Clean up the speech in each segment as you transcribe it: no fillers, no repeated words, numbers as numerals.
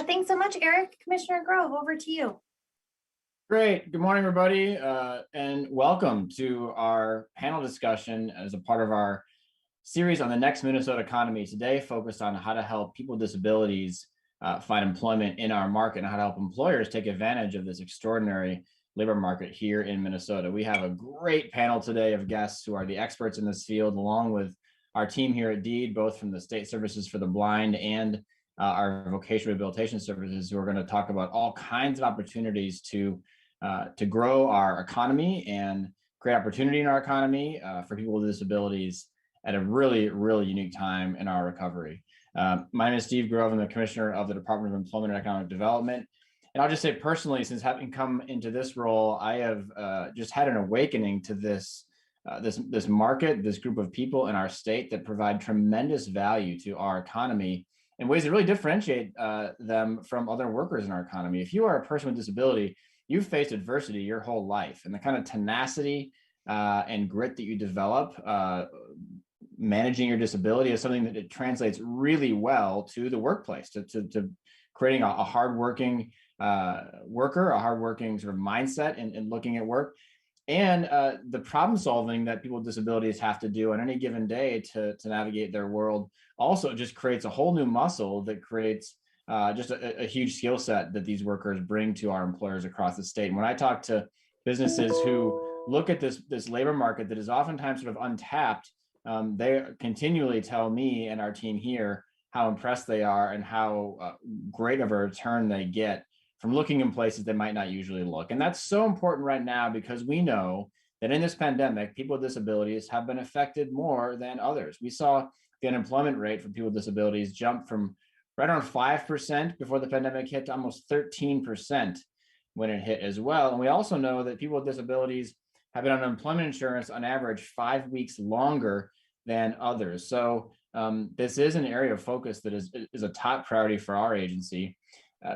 Thanks so much, Eric. Commissioner Grove, over to you. Great. Good morning, everybody, and welcome to our panel discussion as a part of our series on the next Minnesota economy. Today, focused on how to help people with disabilities find employment in our market and how to help employers take advantage of this extraordinary labor market here in Minnesota. We have a great panel today of guests who are the experts in this field, along with our team here at DEED, both from the State Services for the Blind and our vocational rehabilitation services, who are going to talk about all kinds of opportunities to grow our economy and create opportunity in our economy for people with disabilities at a really, really unique time in our recovery. My name is Steve Grove. I'm the Commissioner of the Department of Employment and Economic Development. And I'll just say personally, since having come into this role, I have just had an awakening to this market, this group of people in our state that provide tremendous value to our economy in ways that really differentiate them from other workers in our economy. If you are a person with disability, you've faced adversity your whole life, and the kind of tenacity and grit that you develop managing your disability is something that it translates really well to the workplace, to creating a hardworking worker, a hardworking sort of mindset in looking at work, and the problem solving that people with disabilities have to do on any given day to navigate their world also just creates a whole new muscle that creates just a huge skill set that these workers bring to our employers across the state. And when I talk to businesses who look at this labor market that is oftentimes sort of untapped, they continually tell me and our team here how impressed they are and how great of a return they get from looking in places they might not usually look. And that's so important right now because we know that in this pandemic, people with disabilities have been affected more than others. We saw the unemployment rate for people with disabilities jump from right around 5% before the pandemic hit to almost 13% when it hit as well. And we also know that people with disabilities have been on unemployment insurance on average 5 weeks longer than others. So this is an area of focus that is a top priority for our agency.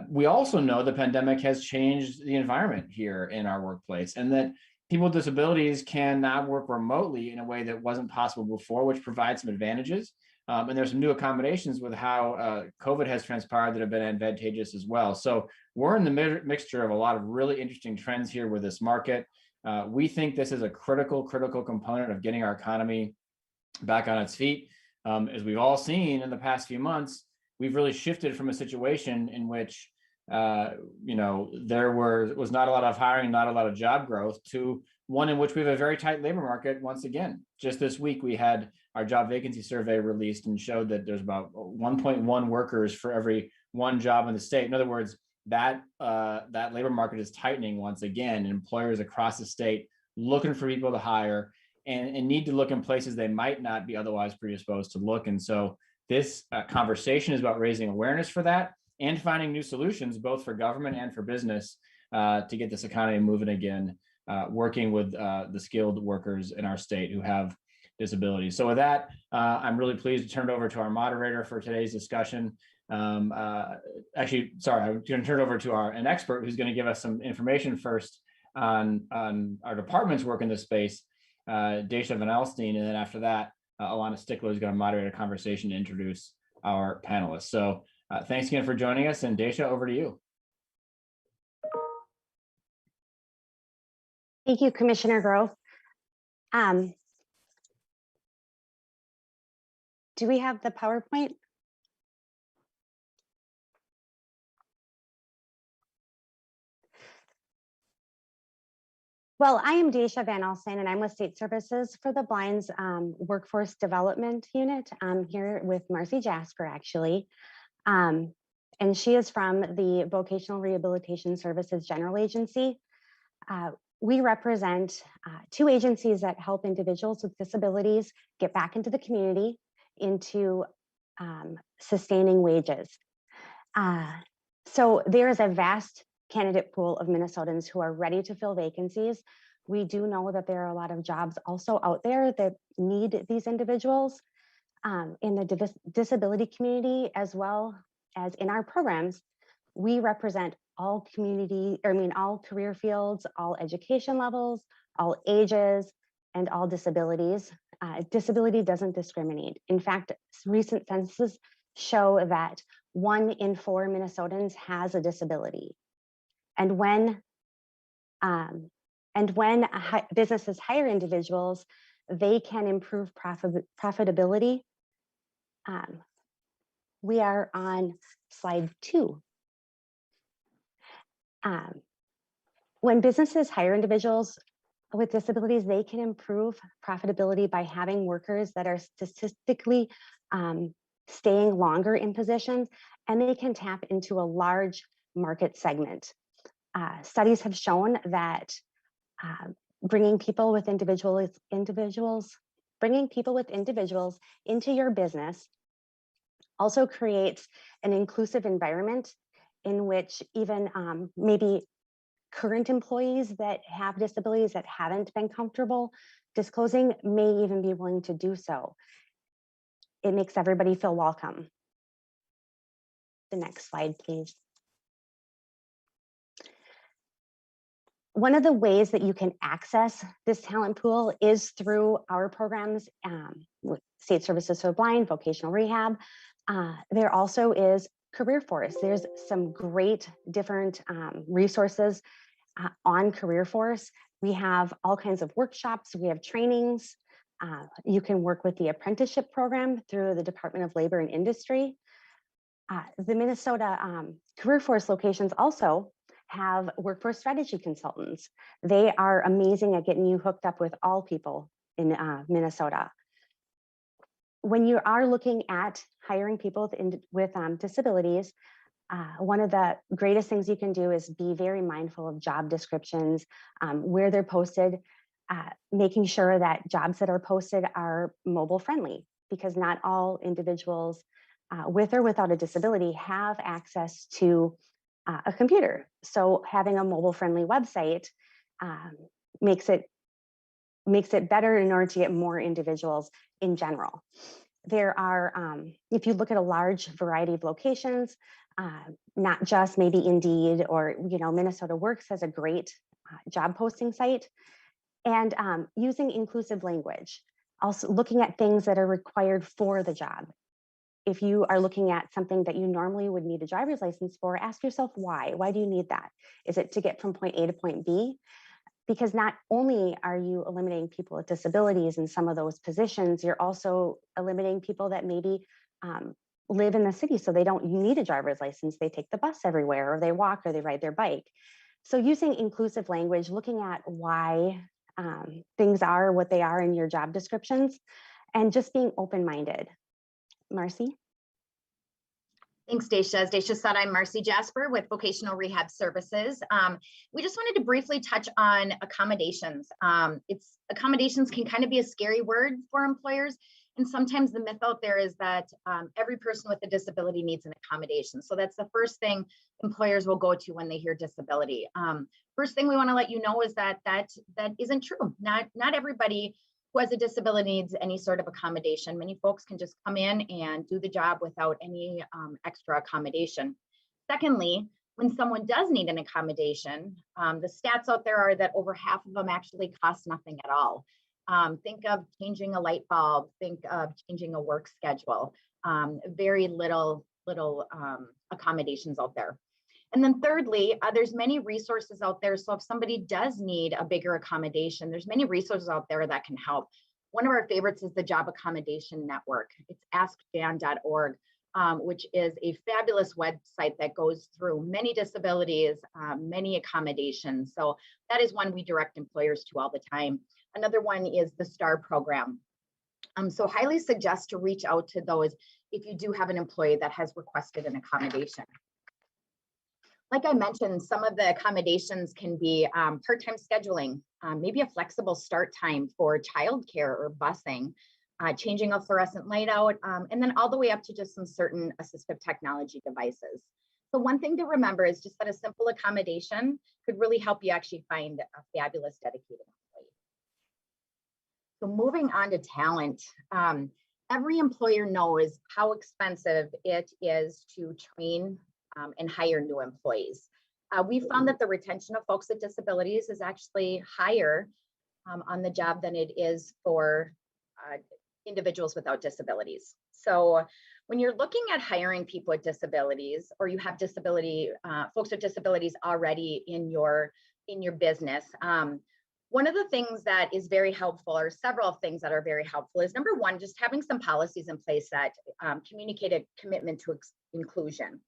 We also know the pandemic has changed the environment here in our workplace, and that people with disabilities can now work remotely in a way that wasn't possible before, which provides some advantages. And there's some new accommodations with how COVID has transpired that have been advantageous as well. So we're in the mixture of a lot of really interesting trends here with this market. We think this is a critical component of getting our economy back on its feet. As we've all seen in the past few months, we've really shifted from a situation in which there was not a lot of hiring, not a lot of job growth, to one in which we have a very tight labor market once again. Just this week, we had our job vacancy survey released and showed that there's about 1.1 workers for every one job in the state. In other words, that labor market is tightening once again, and employers across the state looking for people to hire and need to look in places they might not be otherwise predisposed to look. And so this conversation is about raising awareness for that and finding new solutions, both for government and for business, to get this economy moving again, working with the skilled workers in our state who have disabilities. So with that, I'm really pleased to turn it over to our moderator for today's discussion. Actually, sorry, I'm going to turn it over to an expert who's going to give us some information first on our department's work in this space, Daisha Van Alstine, and then after that, Alana Stickler is going to moderate a conversation to introduce our panelists. So thanks again for joining us, and Daisha, over to you. Thank you, Commissioner Grove. Do we have the PowerPoint? Well, I am Daisha Van Alstine, and I'm with State Services for the Blind's Workforce Development Unit. I'm here with Marcy Jasper, actually. And she is from the Vocational Rehabilitation Services General Agency. We represent two agencies that help individuals with disabilities get back into the community, into sustaining wages. So there is a vast candidate pool of Minnesotans who are ready to fill vacancies. We do know that there are a lot of jobs also out there that need these individuals in the disability community, as well as in our programs. We represent all all career fields, all education levels, all ages, and all disabilities. Disability doesn't discriminate. In fact, recent censuses show that 1 in 4 Minnesotans has a disability. And when businesses hire individuals, they can improve profitability. We are on slide 2. When businesses hire individuals with disabilities, they can improve profitability by having workers that are statistically staying longer in positions, and they can tap into a large market segment. Studies have shown that bringing people with individuals into your business also creates an inclusive environment in which even maybe current employees that have disabilities that haven't been comfortable disclosing may even be willing to do so. It makes everybody feel welcome. The next slide, please. One of the ways that you can access this talent pool is through our programs with State Services for the Blind, vocational rehab. There also is Career Force. There's some great different resources on Career Force. We have all kinds of workshops, we have trainings. You can work with the apprenticeship program through the Department of Labor and Industry. The Minnesota Career Force locations also have workforce strategy consultants. They are amazing at getting you hooked up with all people in Minnesota. When you are looking at hiring people with disabilities, one of the greatest things you can do is be very mindful of job descriptions, where they're posted, making sure that jobs that are posted are mobile friendly, because not all individuals with or without a disability have access to a computer. So having a mobile friendly website makes it better in order to get more individuals in general. There are, if you look at a large variety of locations, not just maybe Indeed or, Minnesota Works has a great job posting site, and using inclusive language, also looking at things that are required for the job. If you are looking at something that you normally would need a driver's license for, ask yourself why. Why do you need that? Is it to get from point A to point B? Because not only are you eliminating people with disabilities in some of those positions, you're also eliminating people that maybe live in the city, so they don't need a driver's license. They take the bus everywhere, or they walk, or they ride their bike. So using inclusive language, looking at why things are what they are in your job descriptions, and just being open-minded. Marcy? Thanks, Dacia. As Dacia said, I'm Marcy Jasper with Vocational Rehab Services. We just wanted to briefly touch on accommodations. Accommodations can kind of be a scary word for employers. And sometimes the myth out there is that every person with a disability needs an accommodation. So that's the first thing employers will go to when they hear disability. First thing we want to let you know is that isn't true. Not everybody who has a disability needs any sort of accommodation. Many folks can just come in and do the job without any extra accommodation. Secondly, when someone does need an accommodation, the stats out there are that over half of them actually cost nothing at all. Think of changing a light bulb, think of changing a work schedule, very little accommodations out there. And then thirdly, there's many resources out there. So if somebody does need a bigger accommodation, there's many resources out there that can help. One of our favorites is the Job Accommodation Network. It's askjan.org, which is a fabulous website that goes through many disabilities, many accommodations. So that is one we direct employers to all the time. Another one is the STAR program. So highly suggest to reach out to those if you do have an employee that has requested an accommodation. Like I mentioned, some of the accommodations can be part-time scheduling, maybe a flexible start time for childcare or busing, changing a fluorescent light out, and then all the way up to just some certain assistive technology devices. So one thing to remember is just that a simple accommodation could really help you actually find a fabulous dedicated employee. So moving on to talent, every employer knows how expensive it is to train and hire new employees. We found that the retention of folks with disabilities is actually higher on the job than it is for individuals without disabilities. So When you're looking at hiring people with disabilities, or you have folks with disabilities already in your business, one of the things that is very helpful, or several things that are very helpful, is number one, just having some policies in place that communicate a commitment to inclusion.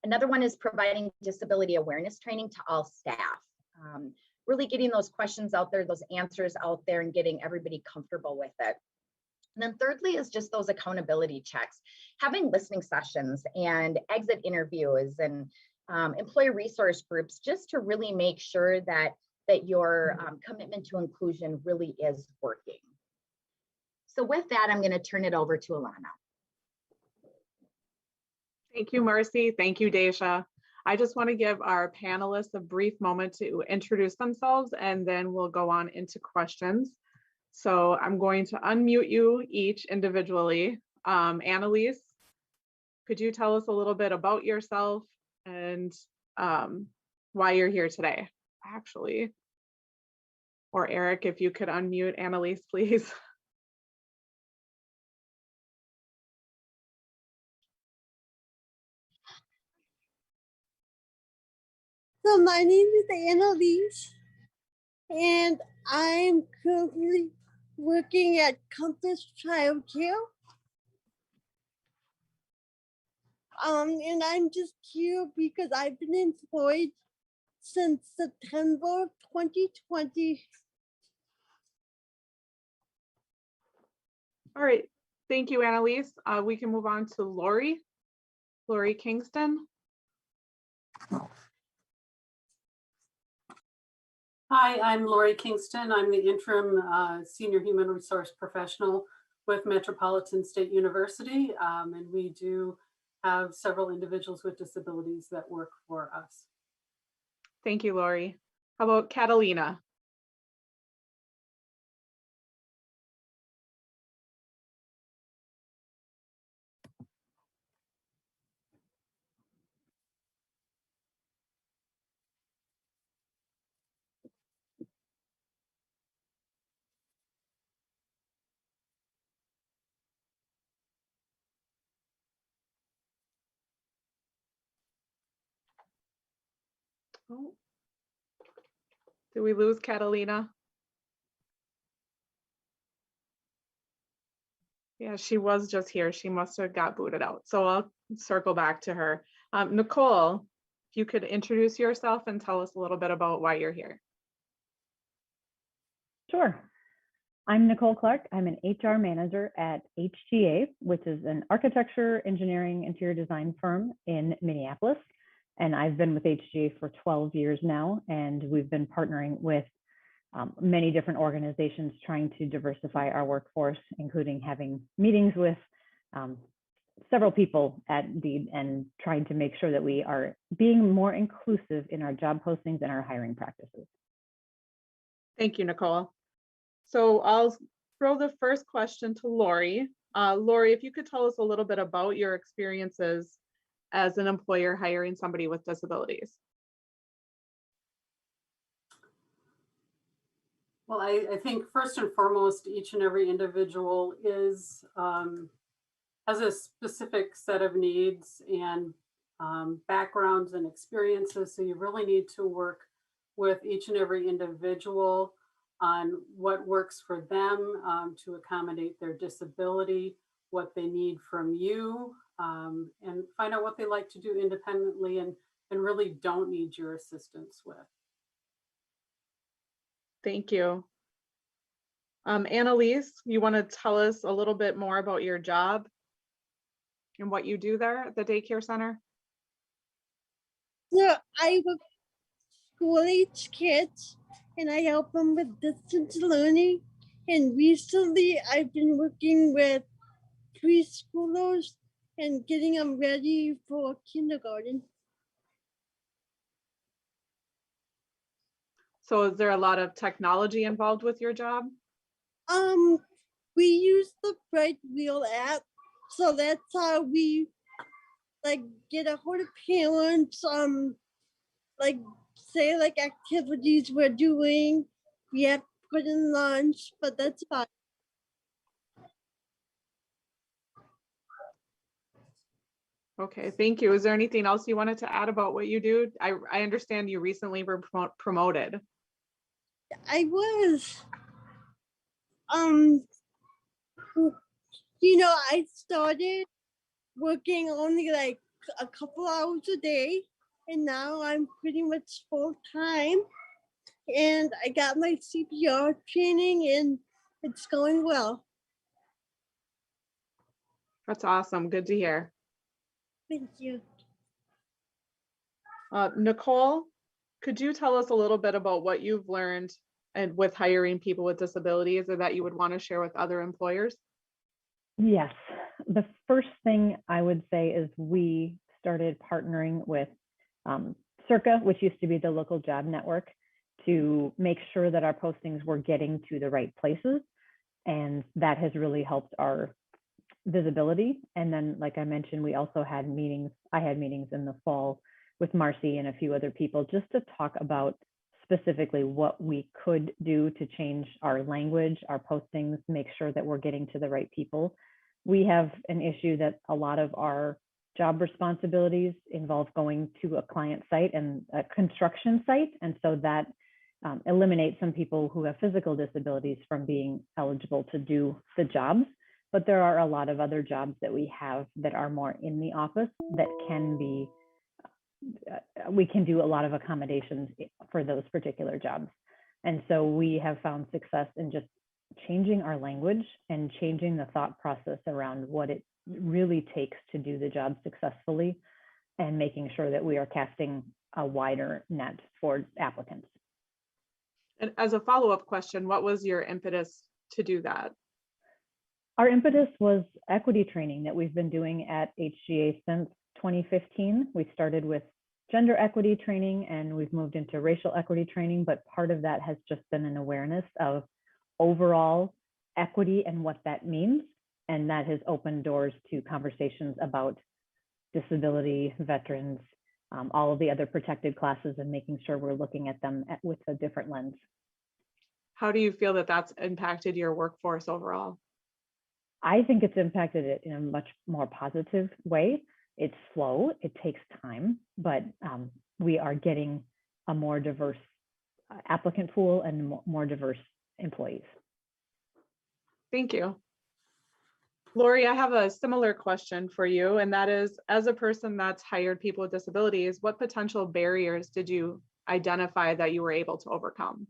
Another one is providing disability awareness training to all staff. Really getting those questions out there, those answers out there, and getting everybody comfortable with it. And then thirdly is just those accountability checks, having listening sessions and exit interviews and employee resource groups, just to really make sure that your commitment to inclusion really is working. So with that, I'm going to turn it over to Alana. Thank you, Marcy. Thank you, Daisha. I just want to give our panelists a brief moment to introduce themselves, and then we'll go on into questions. So I'm going to unmute you each individually. Annalise, could you tell us a little bit about yourself and why you're here today, actually? Or Eric, if you could unmute Annalise, please. So my name is Annalise, and I'm currently working at Compass Childcare. And I'm just here because I've been employed since September 2020. All right, thank you, Annalise. We can move on to Lori Kingston. Hi, I'm Lori Kingston. I'm the interim senior human resource professional with Metropolitan State University, and we do have several individuals with disabilities that work for us. Thank you, Lori. How about Catalina? Oh. Did we lose Catalina? Yeah, she was just here. She must have got booted out. So I'll circle back to her. Nicole, if you could introduce yourself and tell us a little bit about why you're here. Sure. I'm Nicole Clark. I'm an HR manager at HGA, which is an architecture, engineering, interior design firm in Minneapolis. And I've been with HGA for 12 years now, and we've been partnering with many different organizations trying to diversify our workforce, including having meetings with several people at Indeed and trying to make sure that we are being more inclusive in our job postings and our hiring practices. Thank you, Nicole. So I'll throw the first question to Lori. Lori, if you could tell us a little bit about your experiences as an employer hiring somebody with disabilities. Well, I think first and foremost, each and every individual has a specific set of needs and backgrounds and experiences. So you really need to work with each and every individual on what works for them to accommodate their disability, what they need from you, and find out what they like to do independently and really don't need your assistance with. Thank you. Annalise, you want to tell us a little bit more about your job and what you do there at the daycare center? So I work school-age kids, and I help them with distance learning. And recently I've been working with preschoolers and getting them ready for kindergarten. So is there a lot of technology involved with your job? We use the Bright Wheel app, so that's how we get a hold of parents, say activities we're doing. We have to put in lunch, but that's fine. Okay, thank you. Is there anything else you wanted to add about what you do? I understand you recently were promoted. I was, um, you know, I started working only like a couple hours a day, and now I'm pretty much full time. And I got my CPR training, and it's going well. That's awesome. Good to hear. Thank you. Nicole, could you tell us a little bit about what you've learned and with hiring people with disabilities, or that you would want to share with other employers? Yes, the first thing I would say is we started partnering with Circa, which used to be the local job network, to make sure that our postings were getting to the right places. And that has really helped our visibility. And then, like I mentioned, we also had meetings. I had meetings in the fall with Marcy and a few other people just to talk about specifically what we could do to change our language, our postings, make sure that we're getting to the right people. We have an issue that a lot of our job responsibilities involve going to a client site and a construction site. And so that eliminates some people who have physical disabilities from being eligible to do the jobs. But there are a lot of other jobs that we have that are more in the office that can be, we can do a lot of accommodations for those particular jobs. And so we have found success in just changing our language and changing the thought process around what it really takes to do the job successfully, and making sure that we are casting a wider net for applicants. And as a follow-up question, what was your impetus to do that? Our impetus was equity training that we've been doing at HGA since 2015. We started with gender equity training and we've moved into racial equity training, but part of that has just been an awareness of overall equity and what that means. And that has opened doors to conversations about disability, veterans, all of the other protected classes, and making sure we're looking at them with a different lens. How do you feel that that's impacted your workforce overall? I think it's impacted it in a much more positive way. It's slow, it takes time, but we are getting a more diverse applicant pool and more diverse employees. Thank you. Lori, I have a similar question for you, and that is, as a person that's hired people with disabilities, what potential barriers did you identify that you were able to overcome?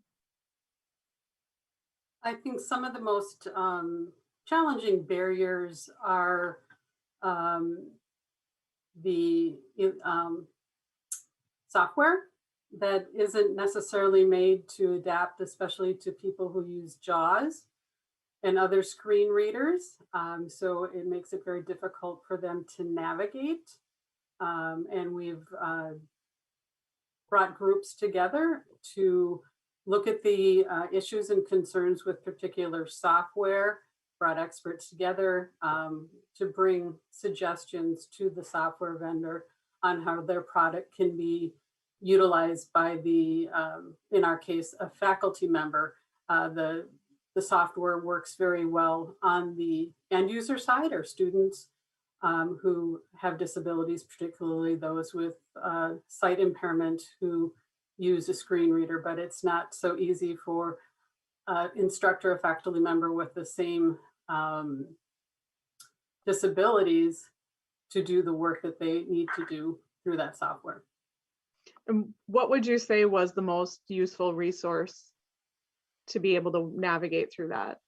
I think some of the most challenging barriers are the software that isn't necessarily made to adapt, especially to people who use JAWS and other screen readers. So it makes it very difficult for them to navigate. And we've brought groups together to look at the issues and concerns with particular software, brought experts together to bring suggestions to the software vendor on how their product can be utilized by the, in our case, a faculty member. The software works very well on the end user side, or students who have disabilities, particularly those with sight impairment who use a screen reader, but it's not so easy for instructor or faculty member with the same disabilities to do the work that they need to do through that software. And what would you say was the most useful resource to be able to navigate through that?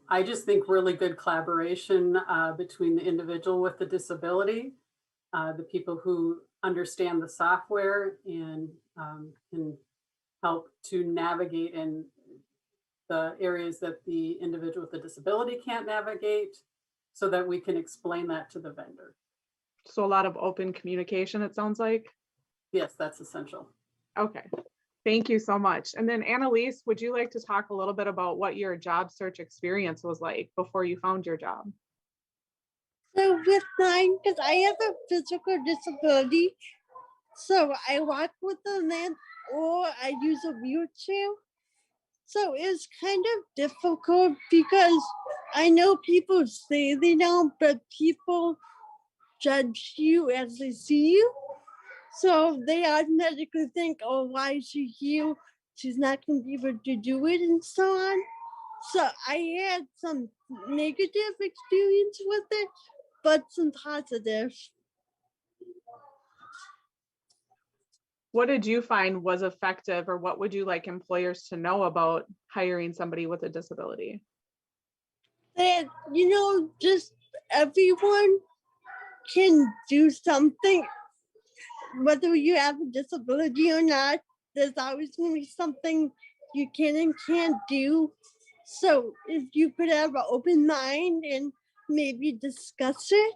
I just think really good collaboration between the individual with the disability, the people who understand the software and can help to navigate in the areas that the individual with the disability can't navigate, so that we can explain that to the vendor. So a lot of open communication, it sounds like. Yes, that's essential. Okay, thank you so much. And then Annalise, would you like to talk a little bit about what your job search experience was like before you found your job? So with mine, because I have a physical disability, so I walk with a limp or I use a wheelchair. So it's kind of difficult because I know people say they don't, but people judge you as they see you. So they automatically think, oh, why is she here? She's not going to be able to do it and so on. So I had some negative experience with it, but some positive. What did you find was effective, or what would you like employers to know about hiring somebody with a disability? That, just everyone can do something, whether you have a disability or not. There's always going to be something you can and can't do. So if you could have an open mind and maybe discuss it,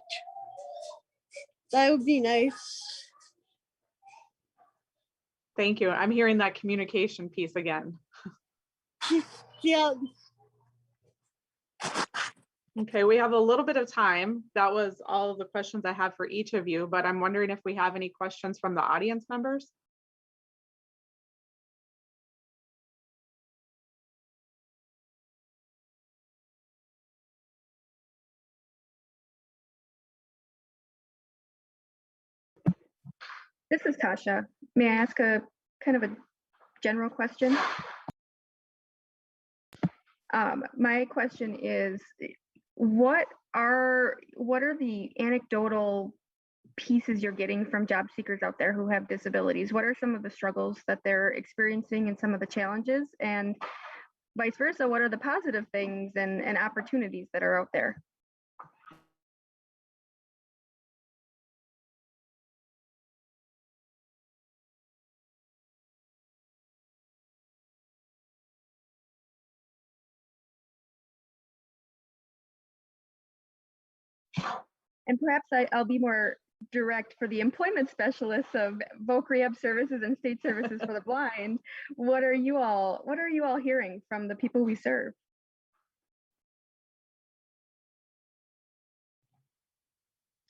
that would be nice. Thank you. I'm hearing that communication piece again. Yeah. Okay, we have a little bit of time. That was all of the questions I had for each of you, but I'm wondering if we have any questions from the audience members. This is Tasha. May I ask a kind of a general question? My question is, what are the anecdotal pieces you're getting from job seekers out there who have disabilities? What are some of the struggles that they're experiencing and some of the challenges? And vice versa, what are the positive things and opportunities that are out there? And perhaps I'll be more direct for the employment specialists of Voc Rehab Services and State Services for the Blind. What are you all hearing from the people we serve?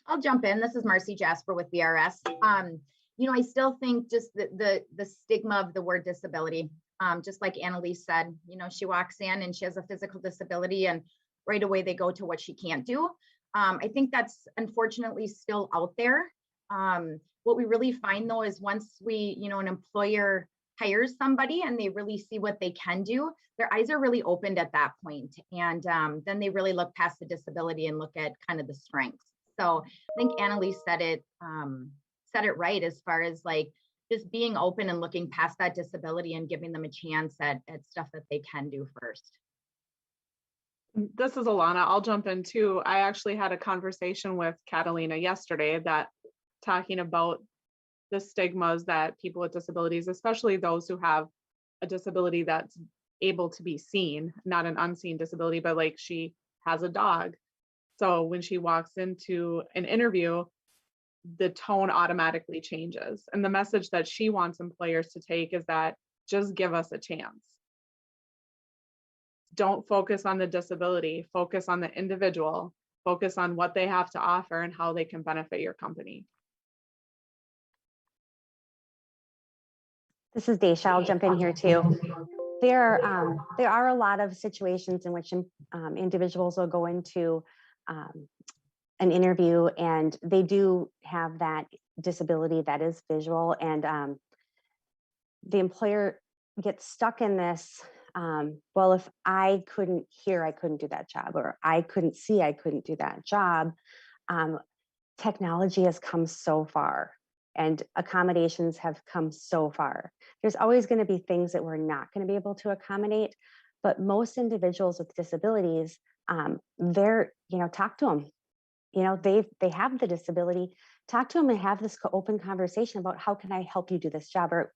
I'll jump in. This is Marcy Jasper with VRS. I still think just the stigma of the word disability, just like Annalise said, she walks in and she has a physical disability and right away they go to what she can't do. I think that's unfortunately still out there. What we really find though is once an employer hires somebody and they really see what they can do, their eyes are really opened at that point. And then they really look past the disability and look at kind of the strengths. So I think Annalise said it right as far as like just being open and looking past that disability and giving them a chance at stuff that they can do first. This is Alana. I'll jump in too. I actually had a conversation with Catalina yesterday that talking about the stigmas that people with disabilities, especially those who have a disability that's able to be seen, not an unseen disability, but like she has a dog. So when she walks into an interview, the tone automatically changes. And the message that she wants employers to take is that just give us a chance. Don't focus on the disability, focus on the individual, focus on what they have to offer and how they can benefit your company. This is Daisha. I'll jump in here too. There are a lot of situations in which individuals will go into an interview and they do have that disability that is visual, and the employer gets stuck in this, well, if I couldn't hear, I couldn't do that job, or I couldn't see, I couldn't do that job. Technology has come so far and accommodations have come so far. There's always going to be things that we're not going to be able to accommodate, but most individuals with disabilities, talk to them. They have the disability. Talk to them and have this open conversation about how can I help you do this job, or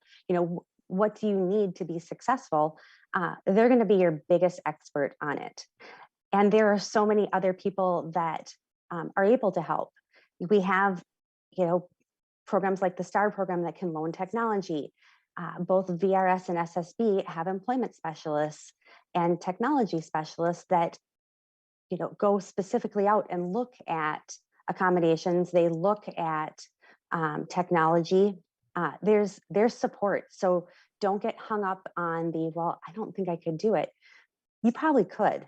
what do you need to be successful? They're going to be your biggest expert on it. And there are so many other people that are able to help. We have, programs like the STAR program that can loan technology. Both VRS and SSB have employment specialists and technology specialists that go specifically out and look at accommodations. They look at technology. There's support. So don't get hung up on well, I don't think I could do it. You probably could.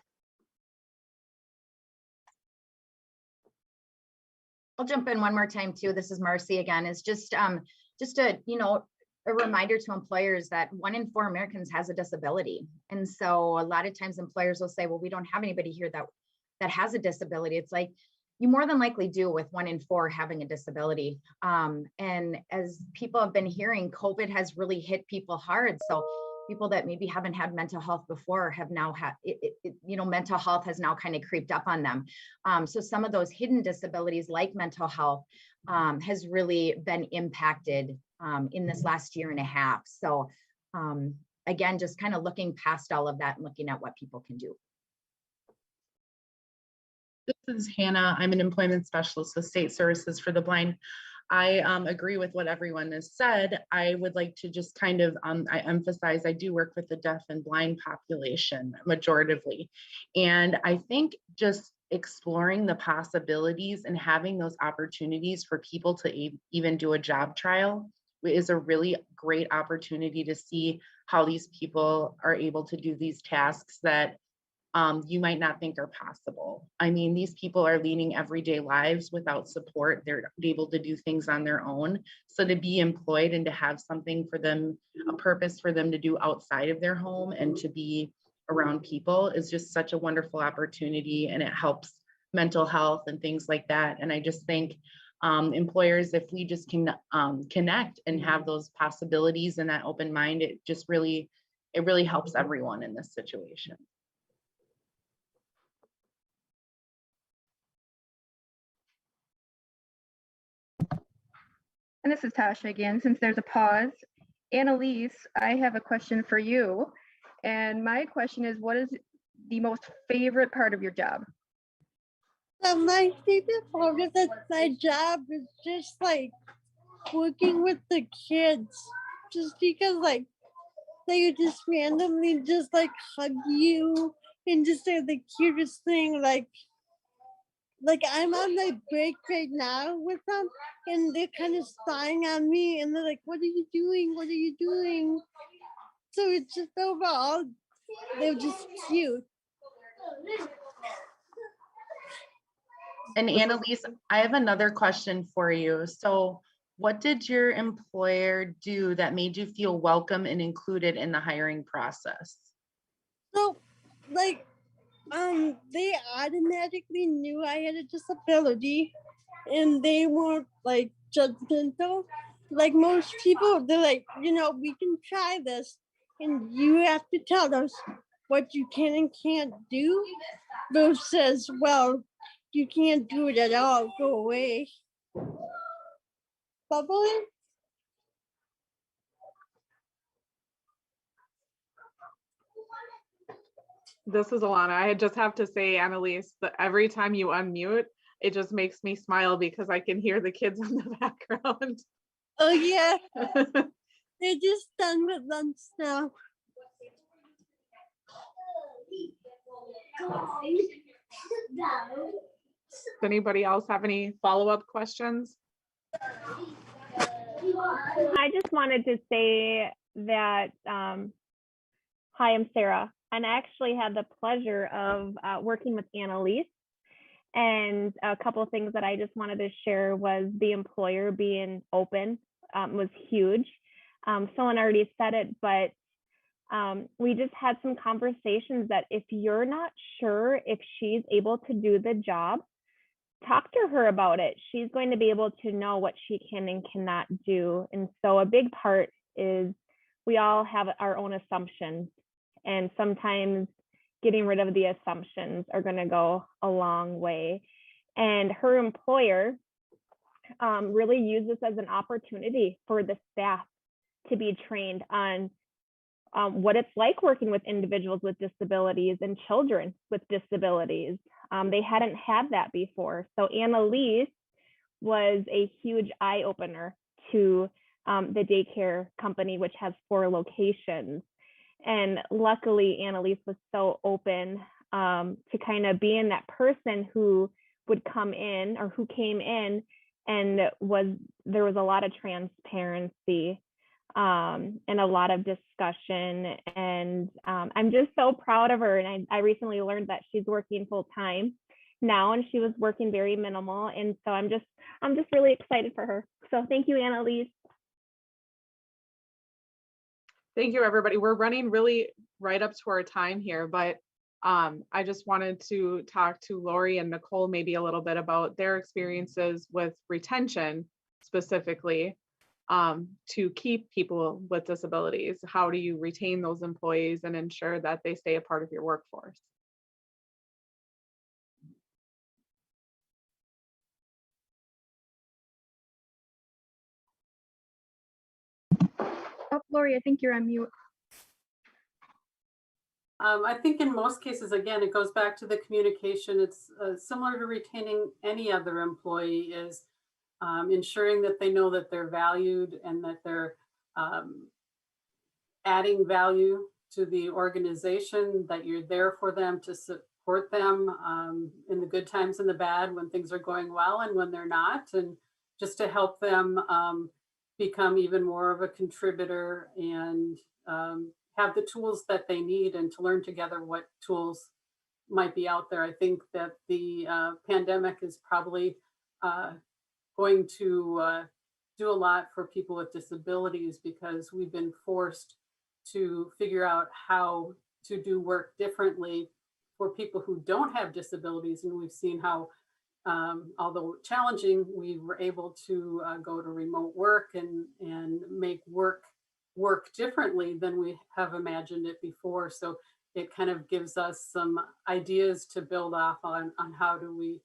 I'll jump in one more time too. This is Marcy again. Is just a, a reminder to employers that 1 in 4 Americans has a disability. And so a lot of times employers will say, well, we don't have anybody here that has a disability. It's like, you more than likely do with 1 in 4 having a disability. And as people have been hearing, COVID has really hit people hard. So people that maybe haven't had mental health before have now had, mental health has now kind of creeped up on them. So some of those hidden disabilities like mental health has really been impacted in this last year and a half. So again, just kind of looking past all of that and looking at what people can do. This is Hannah. I'm an employment specialist with State Services for the Blind. I agree with what everyone has said. I would like to just kind of I emphasize I do work with the deaf and blind population majoritively. And I think just exploring the possibilities and having those opportunities for people to even do a job trial is a really great opportunity to see how these people are able to do these tasks that you might not think are possible. I mean, these people are leading everyday lives without support. They're able to do things on their own. So to be employed and to have something for them, a purpose for them to do outside of their home and to be around people is just such a wonderful opportunity, and it helps mental health and things like that. And I just think employers, if we just can connect and have those possibilities and that open mind, it really helps everyone in this situation. And this is Tasha again, since there's a pause. Annalise, I have a question for you. And my question is, what is the most favorite part of your job? My favorite part of my job is just like working with the kids, just because like they just randomly just like hug you and just say the cutest thing, like I'm on my break right now with them and they're kind of spying on me and they're like, what are you doing? What are you doing? So it's just overall, they're just cute. And Annalise, I have another question for you. So what did your employer do that made you feel welcome and included in the hiring process? So like, they automatically knew I had a disability and they weren't like judgmental. Like most people, they're like, we can try this and you have to tell us what you can and can't do versus, well, you can't do it at all, go away. Bubbly? This is Alana. I just have to say, Annalise, that every time you unmute, it just makes me smile because I can hear the kids in the background. Oh yeah, they're just done with lunch now. Does anybody else have any follow-up questions? I just wanted to say that, hi, I'm Sarah, and I actually had the pleasure of working with Annalise. And a couple of things that I just wanted to share was the employer being open was huge. Someone already said it, but we just had some conversations that if you're not sure if she's able to do the job, talk to her about it. She's going to be able to know what she can and cannot do. And so a big part is we all have our own assumptions, and sometimes getting rid of the assumptions are going to go a long way. And her employer really used this as an opportunity for the staff to be trained on what it's like working with individuals with disabilities and children with disabilities. They hadn't had that before. So Annalise was a huge eye opener to the daycare company, which has 4 locations. And luckily, Annalise was so open to kind of being that person who would come in, or who came in, and there was a lot of transparency and a lot of discussion. And I'm just so proud of her. And I recently learned that she's working full time. now, and she was working very minimal. And so I'm just really excited for her. So thank you, Annalise. Thank you, everybody. We're running really right up to our time here, but I just wanted to talk to Lori and Nicole maybe a little bit about their experiences with retention specifically to keep people with disabilities. How do you retain those employees and ensure that they stay a part of your workforce? Oh, Lori, I think you're on mute. I think in most cases, again, it goes back to the communication. It's similar to retaining any other employee, is ensuring that they know that they're valued and that they're adding value to the organization, that you're there for them to support them in the good times and the bad, when things are going well and when they're not, and just to help them become even more of a contributor and have the tools that they need, and to learn together what tools might be out there. I think that the pandemic is probably going to do a lot for people with disabilities, because we've been forced to figure out how to do work differently for people who don't have disabilities. And we've seen how, although challenging, we were able to go to remote work and make work differently than we have imagined it before. So it kind of gives us some ideas to build off on how do we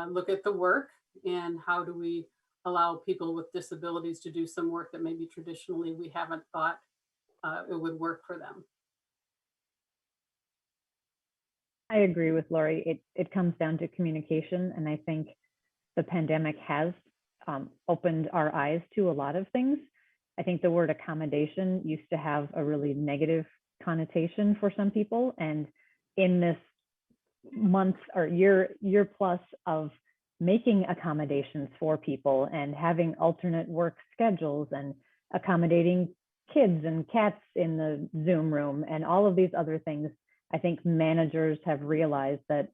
look at the work, and how do we allow people with disabilities to do some work that maybe traditionally we haven't thought it would work for them. I agree with Lori. It comes down to communication, and I think the pandemic has opened our eyes to a lot of things. I think the word accommodation used to have a really negative connotation for some people, and in this month or year plus of making accommodations for people and having alternate work schedules and accommodating kids and cats in the Zoom room and all of these other things, I think managers have realized that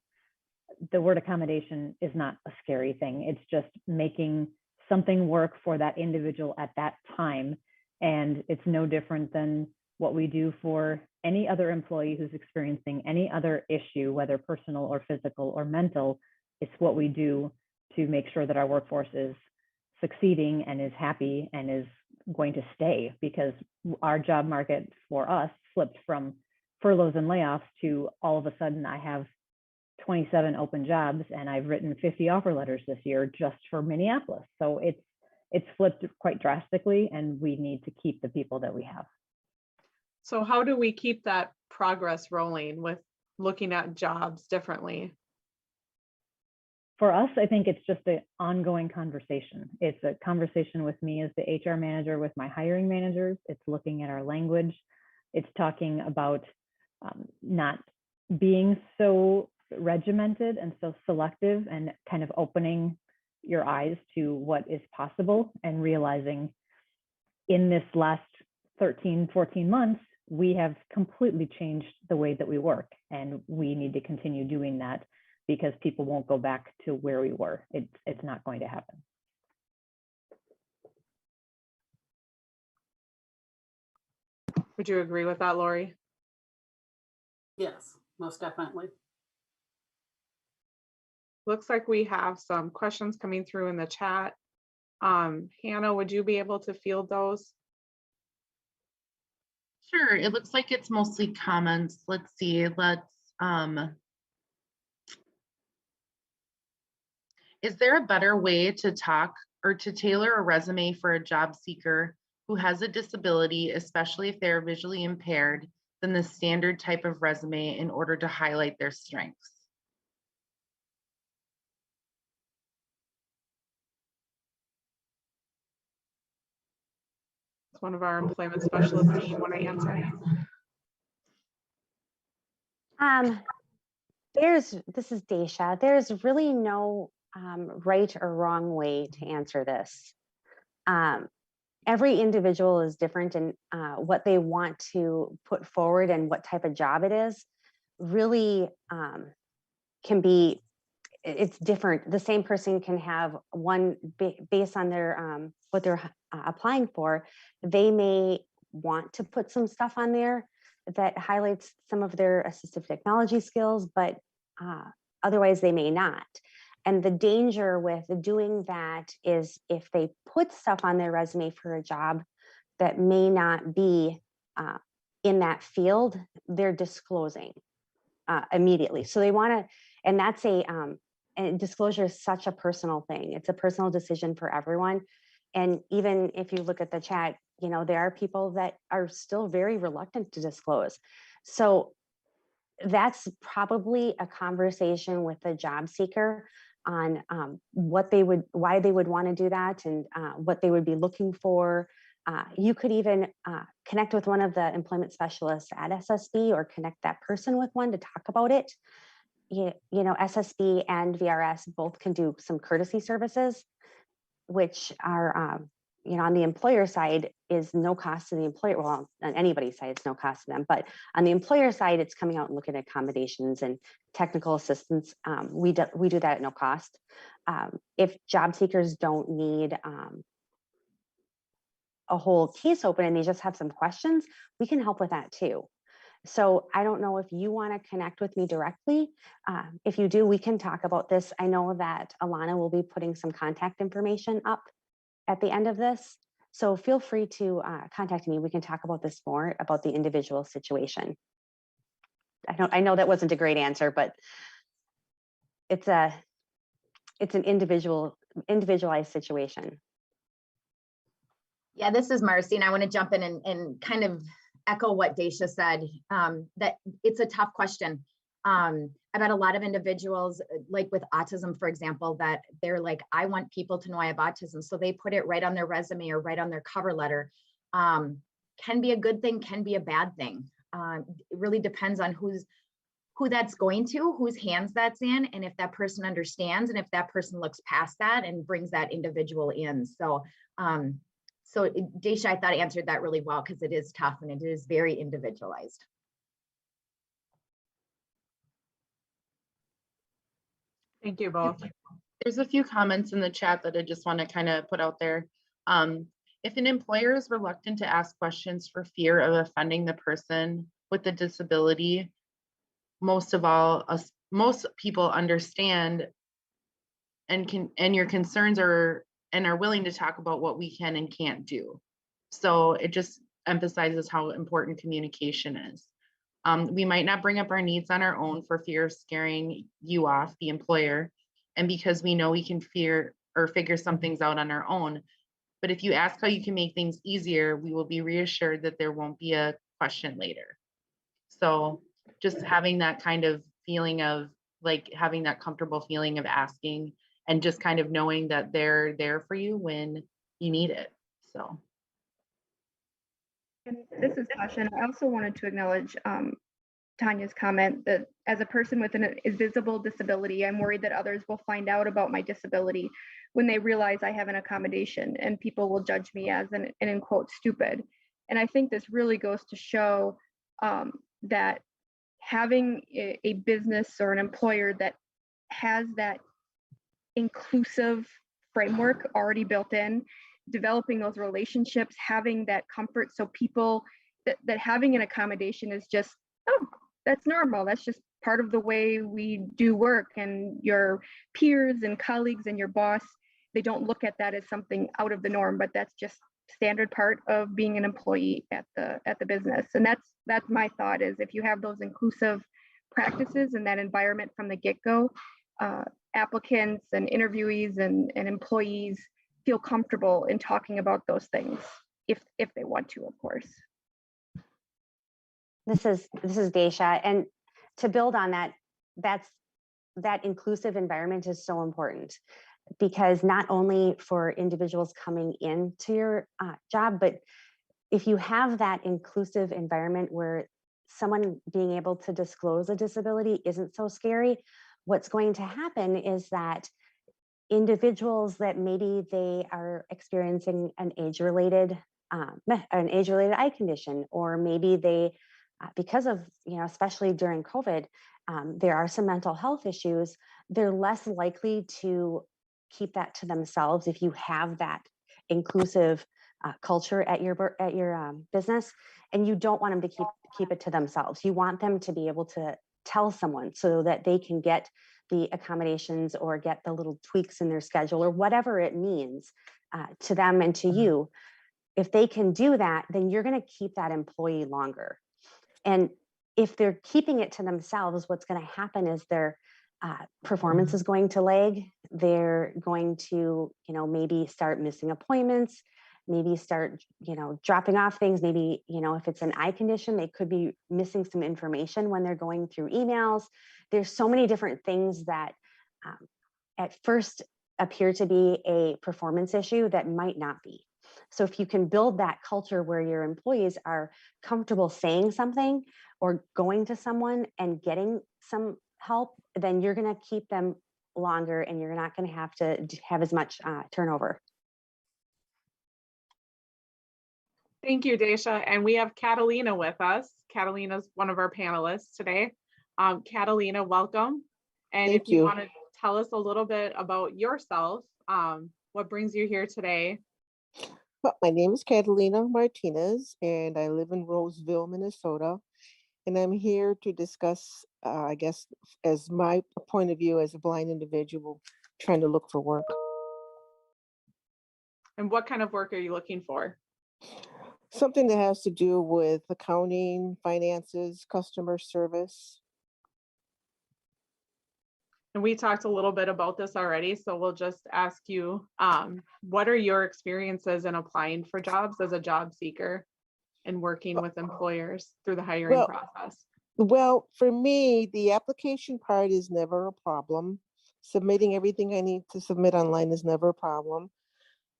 the word accommodation is not a scary thing. It's just making something work for that individual at that time. And it's no different than what we do for any other employee who's experiencing any other issue, whether personal or physical or mental. It's what we do to make sure that our workforce is succeeding and is happy and is going to stay, because our job market for us flipped from furloughs and layoffs to all of a sudden I have 27 open jobs and I've written 50 offer letters this year just for Minneapolis. So it's flipped quite drastically, and we need to keep the people that we have. So how do we keep that progress rolling with looking at jobs differently? For us, I think it's just an ongoing conversation. It's a conversation with me as the HR manager, with my hiring managers. It's looking at our language. It's talking about not being so regimented and so selective, and kind of opening your eyes to what is possible, and realizing in this last 13, 14 months, we have completely changed the way that we work, and we need to continue doing that, because people won't go back to where we were. It's not going to happen. Would you agree with that, Lori? Yes, most definitely. Looks like we have some questions coming through in the chat. Hannah, would you be able to field those? Sure, it looks like it's mostly comments. Let's see, is there a better way to talk or to tailor a resume for a job seeker who has a disability, especially if they're visually impaired, than the standard type of resume in order to highlight their strengths? It's one of our employment specialists. Do you want to answer? This is Daisha. There's really no right or wrong way to answer this. Every individual is different in what they want to put forward, and what type of job it is really can be it's different. The same person can have one based on their what they're applying for. They may want to put some stuff on there that highlights some of their assistive technology skills, but otherwise they may not. And the danger with doing that is if they put stuff on their resume for a job that may not be in that field, they're disclosing immediately. So they want to, and that's and disclosure is such a personal thing. It's a personal decision for everyone. And even if you look at the chat, you know, there are people that are still very reluctant to disclose. So that's probably a conversation with the job seeker on why they would want to do that, and what they would be looking for. You could even connect with one of the employment specialists at SSB, or connect that person with one to talk about it. You know, SSB and VRS both can do some courtesy services, which are, you know, on the employer side is no cost to the employer. Well, on anybody's side, it's no cost to them. But on the employer side, it's coming out and looking at accommodations and technical assistance. We do that at no cost. If job seekers don't need a whole case open and they just have some questions, we can help with that too. So I don't know if you want to connect with me directly. If you do, we can talk about this. I know that Alana will be putting some contact information up at the end of this. So feel free to contact me. We can talk about this more, about the individual situation. I know that wasn't a great answer, but it's an individualized situation. Yeah, this is Marcy, and I want to jump in and kind of echo what Daisha said, that it's a tough question. I've had a lot of individuals, like with autism, for example, that they're like, I want people to know I have autism. So they put it right on their resume or right on their cover letter. Can be a good thing, can be a bad thing. It really depends on who that's going to, whose hands that's in, and if that person understands, and if that person looks past that and brings that individual in. So, so Daisha, I thought answered that really well, because it is tough and it is very individualized. Thank you both. There's a few comments in the chat that I just want to kind of put out there. If an employer is reluctant to ask questions for fear of offending the person with the disability, most people understand and your concerns are willing to talk about what we can and can't do. So it just emphasizes how important communication is. We might not bring up our needs on our own for fear of scaring you off, the employer, and because we know we can figure some things out on our own. But if you ask how you can make things easier, we will be reassured that there won't be a question later. So just having that kind of feeling of like having that comfortable feeling of asking, and just kind of knowing that they're there for you when you need it. So. And this is Tasha, and I also wanted to acknowledge Tanya's comment that as a person with an invisible disability, I'm worried that others will find out about my disability when they realize I have an accommodation, and people will judge me as an in quote stupid. And I think this really goes to show that having a business or an employer that has that inclusive framework already built in, developing those relationships, having that comfort, so people that having an accommodation is just, oh, that's normal, that's just part of the way we do work, and your peers and colleagues and your boss, they don't look at that as something out of the norm, but that's just standard part of being an employee at the business. And that's my thought, is if you have those inclusive practices and that environment from the get-go, applicants and interviewees and employees feel comfortable in talking about those things if they want to, of course. This is Daisha, and to build on that, that inclusive environment is so important, because not only for individuals coming into your job, but if you have that inclusive environment where someone being able to disclose a disability isn't so scary, what's going to happen is that individuals that maybe they are experiencing an age-related eye condition, or maybe they because of, especially during COVID, there are some mental health issues. They're less likely to keep that to themselves if you have that inclusive culture at your business, and you don't want them to keep it to themselves. You want them to be able to tell someone so that they can get the accommodations or get the little tweaks in their schedule or whatever it means to them and to you. If they can do that, then you're going to keep that employee longer. And if they're keeping it to themselves, what's going to happen is their performance is going to lag. They're going to, maybe start missing appointments, maybe start, dropping off things. Maybe, if it's an eye condition, they could be missing some information when they're going through emails. There's so many different things that at first appear to be a performance issue that might not be. So if you can build that culture where your employees are comfortable saying something or going to someone and getting some help, then you're going to keep them longer and you're not going to have as much turnover. Thank you, Daisha. And we have Catalina with us. Catalina is one of our panelists today. Catalina, welcome. And if you want to tell us a little bit about yourself, what brings you here today? Well, my name is Catalina Martinez, and I live in Roseville, Minnesota. And I'm here to discuss, I guess, as my point of view as a blind individual trying to look for work. And what kind of work are you looking for? Something that has to do with accounting, finances, customer service. And we talked a little bit about this already, so we'll just ask you, what are your experiences in applying for jobs as a job seeker and working with employers through the hiring process? Well, for me, the application part is never a problem. Submitting everything I need to submit online is never a problem.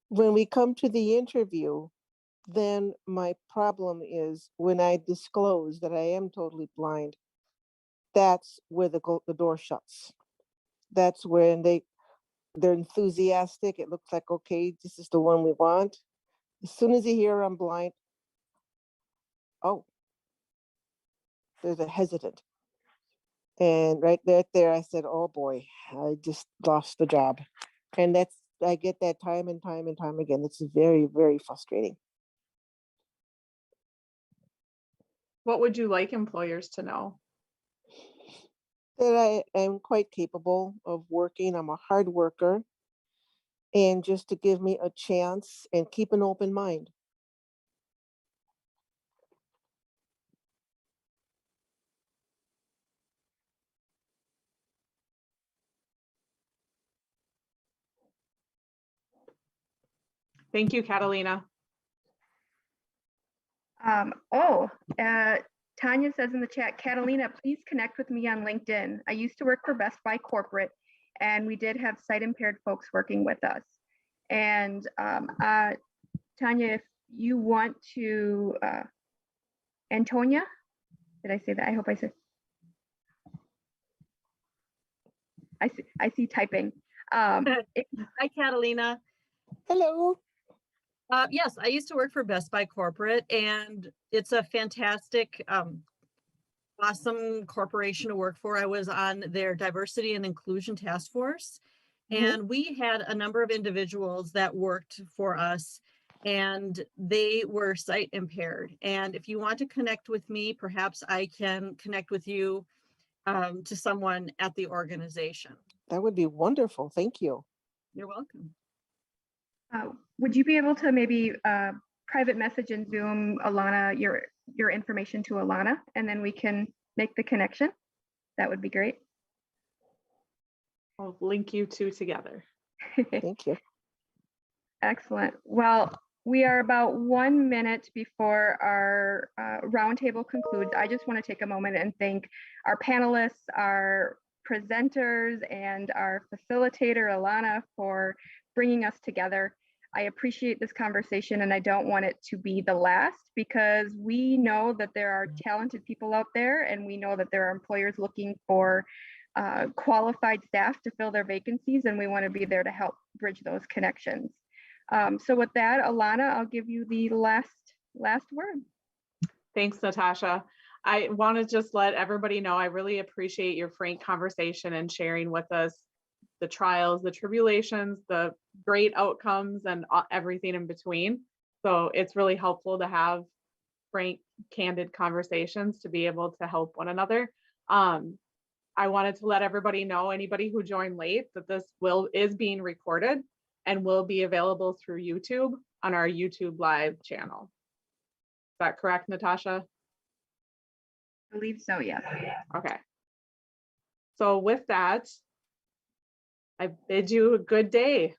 When we come to the interview, then my problem is when I disclose that I am totally blind, that's where the door shuts. That's when they're enthusiastic. It looks like, okay, this is the one we want. As soon as you hear I'm blind, oh, there's a hesitant. And right there, I said, oh boy, I just lost the job. And I get that time and time and time again. It's very, very frustrating. What would you like employers to know? That I am quite capable of working. I'm a hard worker. And just to give me a chance and keep an open mind. Thank you, Catalina. Tanya says in the chat, Catalina, please connect with me on LinkedIn. I used to work for Best Buy Corporate, and we did have sight impaired folks working with us. And Tanya, if you want to, Antonia, did I say that? I hope I said. I see typing. Hi, Catalina. Hello. Yes, I used to work for Best Buy Corporate, and it's a fantastic, awesome corporation to work for. I was on their diversity and inclusion task force, and we had a number of individuals that worked for us, and they were sight impaired. And if you want to connect with me, perhaps I can connect with you to someone at the organization. That would be wonderful. Thank you. You're welcome. Would you be able to maybe private message in Zoom, Alana, your information to Alana, and then we can make the connection? That would be great. I'll link you two together. Thank you. Excellent. Well, we are about 1 minute before our roundtable concludes. I just want to take a moment and thank our panelists, our presenters, and our facilitator, Alana, for bringing us together. I appreciate this conversation, and I don't want it to be the last, because we know that there are talented people out there, and we know that there are employers looking for qualified staff to fill their vacancies, and we want to be there to help bridge those connections. So with that, Alana, I'll give you the last word. Thanks, Natasha. I want to just let everybody know, I really appreciate your frank conversation and sharing with us the trials, the tribulations, the great outcomes, and everything in between. So it's really helpful to have frank, candid conversations to be able to help one another. I wanted to let everybody know, anybody who joined late, that this is being recorded and will be available through YouTube on our YouTube live channel. Is that correct, Natasha? I believe so, yes. Okay. So with that, I bid you a good day.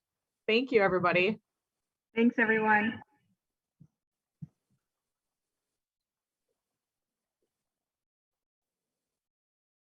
Thank you, everybody. Thanks, everyone.